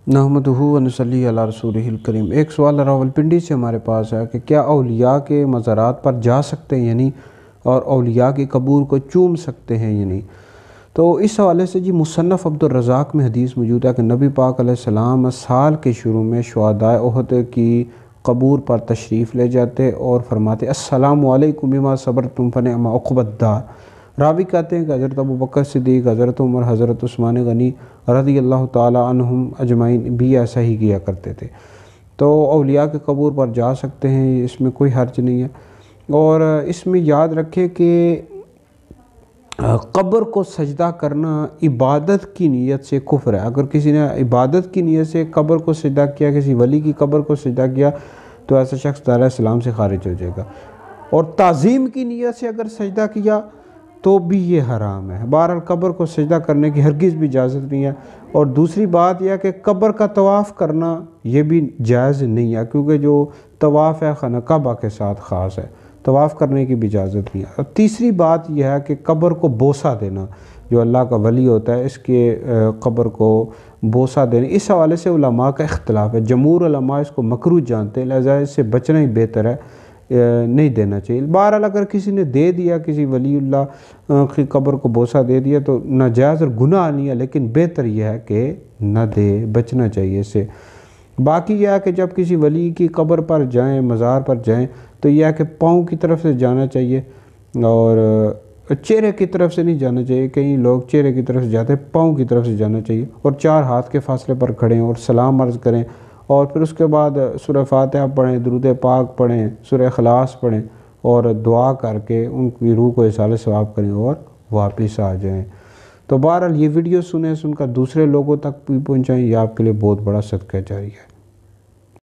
نحمدہ و نصلی علی رسولہ الکریم۔ ایک سوال راولپنڈی سے ہمارے پاس ہے کہ کیا اولیاء کے مزارات پر جا سکتے ہیں یعنی اور اولیاء کی قبور کو چوم سکتے ہیں یعنی؟ تو اس حوالے سے مصنف عبدالرزاق میں حدیث موجود ہے کہ نبی پاک علیہ السلام سال کے شروع میں شہدائے احد کی قبور پر تشریف لے جاتے اور فرماتے السلام علیکم بما صبرتم فنعم عقبی الدار۔ راوی کہتے ہیں کہ حضرت ابوبکر صدیق، حضرت عمر، حضرت عثمان غنی رضی اللہ تعالیٰ عنہم اجمعین بھی ایسا ہی کیا کرتے تھے۔ تو اولیاء کے قبور پر جا سکتے ہیں، اس میں کوئی حرج نہیں ہے۔ اور اس میں یاد رکھیں کہ قبر کو سجدہ کرنا عبادت کی نیت سے کفر ہے۔ اگر کسی نے عبادت کی نیت سے قبر کو سجدہ کیا، کسی ولی کی قبر کو سجدہ کیا، تو ایسا شخص دائرہ اسلام سے خارج ہو جائے گا۔ اور تعظیم کی نیت سے اگر سجدہ کیا تو بھی یہ حرام ہے۔ بہرحال قبر کو سجدہ کرنے کی ہرگز بھی اجازت نہیں ہے۔ اور دوسری بات یہ ہے کہ قبر کا طواف کرنا یہ بھی جائز نہیں ہے، کیونکہ جو طواف ہے خانہ کعبہ کے ساتھ خاص ہے، طواف کرنے کی بھی اجازت نہیں ہے۔ اور تیسری بات یہ ہے کہ قبر کو بوسہ دینا، جو اللہ کا ولی ہوتا ہے اس کے قبر کو بوسہ دینا، اس حوالے سے علماء کا اختلاف ہے۔ جمہور علماء اس کو مکروہ جانتے ہیں، لہذا اس سے بچنا ہی بہتر ہے، نہیں دینا چاہیے۔ بہرحال اگر کسی نے دے دیا، کسی ولی اللہ کی قبر کو بوسہ دے دیا تو ناجائز اور گناہ نہیں ہے، لیکن بہتر یہ ہے کہ نہ دے، بچنا چاہیے اس سے۔ باقی یہ ہے کہ جب کسی ولی کی قبر پر جائیں، مزار پر جائیں، تو یہ ہے کہ پاؤں کی طرف سے جانا چاہیے اور چہرے کی طرف سے نہیں جانا چاہیے۔ کئی لوگ چہرے کی طرف سے جاتے ہیں، پاؤں کی طرف سے جانا چاہیے، اور 4 ہاتھ کے فاصلے پر کھڑیں اور سلام عرض کریں، اور پھر اس کے بعد سورہ فاتحہ پڑھیں، درود پاک پڑھیں، سورہ اخلاص پڑھیں، اور دعا کر کے ان کی روح کو ایصال ثواب کریں اور واپس آ جائیں۔ تو بہرحال یہ ویڈیو سن کر دوسرے لوگوں تک بھی پہنچائیں، یہ آپ کے لیے بہت بڑا صدقہ جاری ہے۔